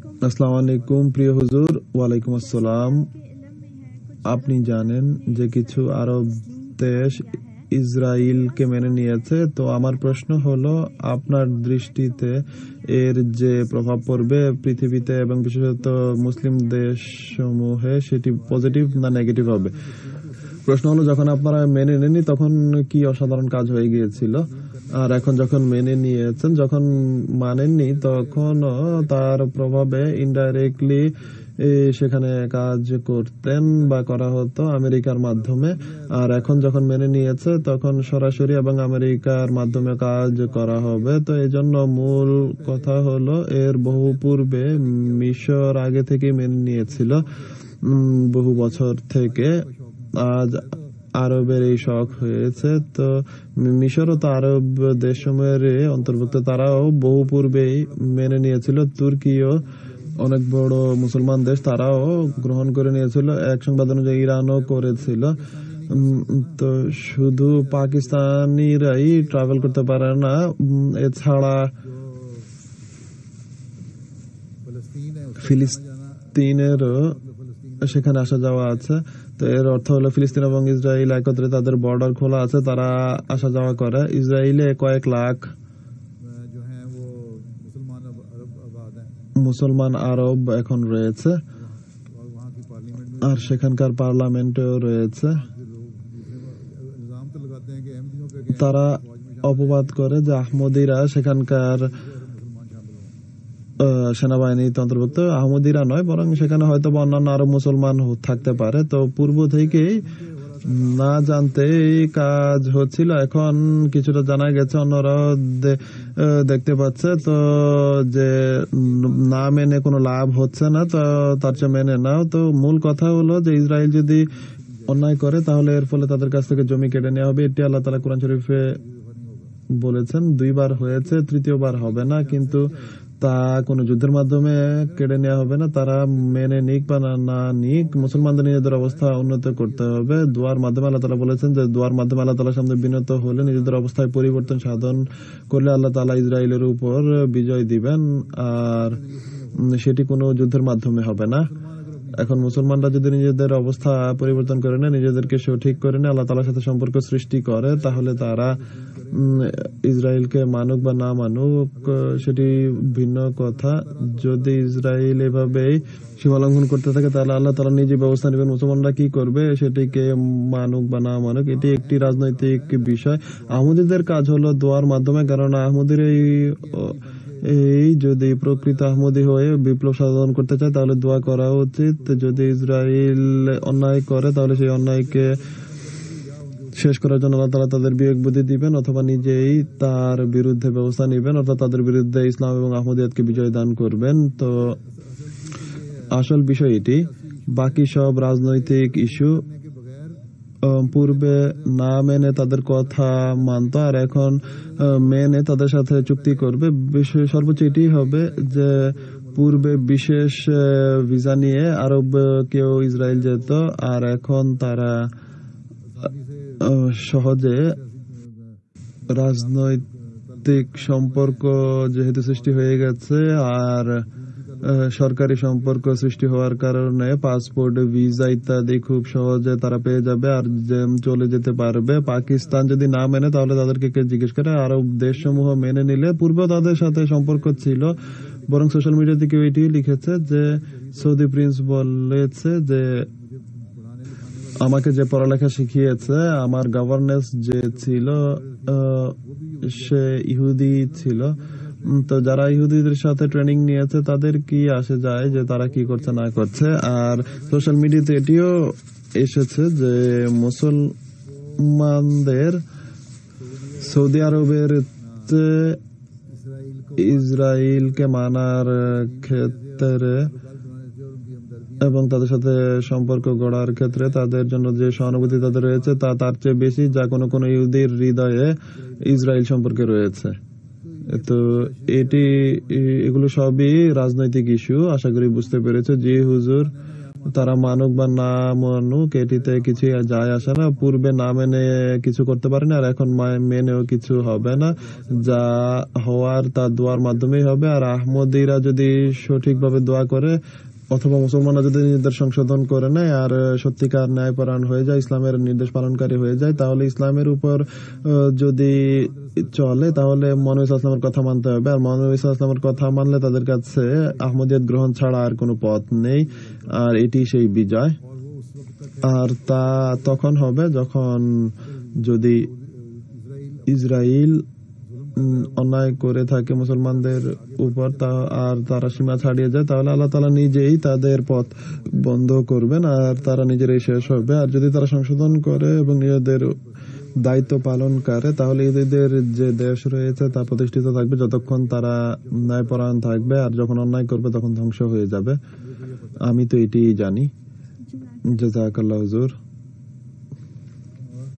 আসসালামু আলাইকুম প্রিয় হুজুর। ওয়ালাইকুম আসসালাম। আপনি জানেন যে কিছু আরব দেশ ইসরায়েলকে মেনে নিয়েছে, তো আমার প্রশ্ন হলো আপনার দৃষ্টিতে এর যে প্রভাব পড়বে পৃথিবীতে এবং বিশেষত মুসলিম দেশসমূহে সেটি পজিটিভ না নেগেটিভ হবে। প্রশ্ন হলো যখন আপনারা মেনে নেননি তখন কি অসাধারণ কাজ হয়ে গিয়েছিল, আর এখন যখন মেনে নিয়েছেন, যখন মানেননি তখন তার প্রভাবে ইনডাইরেক্টলি সেখানে কাজ করতেন বা করা হতো আমেরিকার মাধ্যমে, আর এখন যখন মেনে নিয়েছে তখন সরাসরি এবং আমেরিকার মাধ্যমে কাজ করা হবে। তো এই জন্য মূল কথা হলো এর বহু পূর্বে মিশর আগে থেকে মেনে নিয়েছিল, বহু বছর থেকে। আজ আরবের এই শখ হয়েছে, তো মিশরও তো আরব দেশসমূহের অন্তর্ভুক্ত, তারাও বহু পূর্বেই মেনে নিয়েছিল। তুর্কিও অনেক বড় মুসলমান দেশ, তারাও গ্রহণ করে নিয়েছিল। এক সংবাদ অনুযায়ী ইরানও করেছিল। তো শুধু পাকিস্তানিরাই ট্রাভেল করতে পারে না, এছাড়া ফিলিস্তিনেরও সেখানে আসা যাওয়া আছে। তো এর অর্থ হলো ফিলিস্তিন এবং ইসরায়েল একত্রে তাদের বর্ডার খোলা আছে, তারা আসা যাওয়া করে। ইসরায়েলে কয়েক লাখ মুসলমান আরব এখন রয়েছে, আর সেখানকার পার্লামেন্টেও রয়েছে। তারা অপবাদ করে যে আহমদিরা সেখানকার সেনাবাহিনীতে অন্তর্ভুক্ত। আহমদিরা নয়, বরং সেখানে হয়তো অন্যান্য আরব মুসলমান থাকতে পারে। তো পূর্ব থেকেই না জানতে কাজ হচ্ছিল, এখন কিছুটা জানা গেছে, অন্যরাও দেখতে পাচ্ছে। তো যে না মেনে কোনো লাভ হচ্ছে না, তো তার চেয়ে মেনে নাও। তো মূল কথা হলো যে ইসরায়েল যদি অন্যায় করে তাহলে এর ফলে তাদের কাছ থেকে জমি কেড়ে নেওয়া হবে। এটি আল্লাহ তাআলা কোরআন শরীফে বলেছেন, 2 বার হয়েছে, 3য় বার হবে না। কিন্তু তা কোনো যুদ্ধের মাধ্যমে কেড়ে নেওয়া হবে না। তারা মেনে নিক বা না নিক, মুসলমানদের নিজেদের অবস্থা উন্নত করতে হবে দোয়ার মাধ্যমে। আল্লাহ তাআলা বলেছেন যে দোয়ার মাধ্যমে আল্লাহ তাআলার সামনে বিনত হলে, নিজেদের অবস্থায় পরিবর্তন সাধন করলে আল্লাহ তাআলা ইসরায়েলের উপর বিজয় দিবেন, আর সেটি কোনো যুদ্ধের মাধ্যমে হবে না। এখন মুসলমানরা যদি নিজেদের অবস্থা পরিবর্তন করে নেয়, নিজেদেরকে সঠিক করে নেয়, আল্লাহ তাআলার সাথে সম্পর্ক সৃষ্টি করে, তাহলে তারা ইসরায়েলকে মানুক বা না মানুক সেটি ভিন্ন কথা। যদি ইসরায়েল এভাবেই সীমালঙ্ঘন করতে থাকে তাহলে আল্লাহ তাআলা নিজে ব্যবস্থা নেবেন। মুসলমানরা কি করবে সেটিকে মানুক বা না মানুক, এটি একটি রাজনৈতিক বিষয়। আহমদীদের কাজ হলো দোয়ার মাধ্যমে, কারণ আহমদীর এই যদি প্রকৃত আহমদী হয়ে বিপ্লব সাধন করতে চায় তাহলে দোয়া করা উচিত। যদি ইসরায়েল অন্যায় করে তাহলে সেই অন্যায়কে শেষ করার জন্য আল্লাহ তাআলা তাদের বিবেক বুদ্ধি দিবেন, অথবা নিজেই তার বিরুদ্ধে ব্যবস্থা নেবেন, অর্থাৎ তাদের বিরুদ্ধে ইসলাম এবং আহমদিয়াতকে বিজয় দান করবেন। তো আসল বিষয় এটি। বাকি সব রাজনৈতিক ইস্যু পূর্বে না মেনে তাদের কথা মানত, আর এখন মেনে তাদের সাথে চুক্তি করবে। সর্বোচ্চ এটি হবে যে পূর্বে বিশেষ ভিসা নিয়ে আরব কেউ ইসরায়েল যেত, আর এখন তারা সহজে রাজনৈতিক সম্পর্ক যেহেতু সৃষ্টি হয়ে গেছে, আর সরকারি সম্পর্ক সৃষ্টি হওয়ার কারণে পাসপোর্ট, ভিসা ইত্যাদি খুব সহজে তারা পেয়ে যাবে আর চলে যেতে পারবে। পাকিস্তান যদি না মেনে তাহলে তাদেরকে কে জিজ্ঞেস করে? আরব দেশসমূহ মেনে নিলে, পূর্বে তাদের সাথে সম্পর্ক ছিল, বরং সোশ্যাল মিডিয়াতে কেউ এটি লিখেছে যে সৌদি প্রিন্স বলেছে যে আমাকে যে পড়ালেখা শিখিয়েছে, আমার গভর্নেন্স যে ছিল সে ইহুদি ছিল। তো যারা ইহুদিদের সাথে ট্রেনিং নিয়েছে তাদের কি আসে যায় যে তারা কি করছে না করছে। আর সোশ্যাল মিডিয়াতে এটিও এসেছে যে মুসলমানদের সৌদি আরবের ইসরায়েলকে মানার ক্ষেত্রে এবং তাদের সাথে সম্পর্ক গড়ার ক্ষেত্রে তাদের জন্য যে সহানুভূতি তাদের রয়েছে তা তার চেয়ে বেশি যা কোনো কোনো ইহুদির হৃদয়ে ইসরায়েল সম্পর্কে রয়েছে। তো এগুলো সবই রাজনৈতিক ইস্যু, আশা করি বুঝতে পেরেছে। জি হুজুর, তারা মানুক বা না মানুক এটিতে কিছু যায় আসে না। পূর্বে না মেনে কিছু করতে পারে না, আর এখন মেনেও কিছু হবে না। যা হওয়ার তা দোয়ার মাধ্যমেই হবে। আর আহমদীরা যদি সঠিকভাবে দোয়া করে অথবা মুসলমানরা যদি নিজেদের সংশোধন করে নেয় আর সত্যিকার ন্যায়পরায়ণ হয়ে যায়, ইসলামের নির্দেশ পালনকারী হয়ে যায়, তাহলে ইসলামের উপর যদি চলে তাহলে মহানবী সাল্লাল্লাহু আলাইহি ওয়াসাল্লামের কথা মানতে হবে। আর মহানবী সাল্লাল্লাহু আলাইহি ওয়াসাল্লামের কথা মানলে তাদের কাছে আহমদিয়ত গ্রহণ ছাড়া আর কোনো পথ নেই। আর এটি সেই বিজয়। আর তা তখন হবে যখন যদি ইসরায়েল অন্যায় করে থাকে মুসলমানদের উপর আর তারা সীমা ছাড়িয়ে যায়, তাহলে আল্লাহ তাআলা নিজেই তাদের পথ বন্ধ করবেন আর তারা নিজেরাই শেষ হবে। আর যদি তারা সংশোধন করে এবং নিজেদের দায়িত্ব পালন করে, তাহলে এদের যে দেশ রয়েছে তা প্রতিষ্ঠিত থাকবে যতক্ষণ তারা ন্যায়পরায়ণ থাকবে। আর যখন অন্যায় করবে তখন ধ্বংস হয়ে যাবে। আমি তো এটি জানি। জাযাকাল্লাহ হুজুর।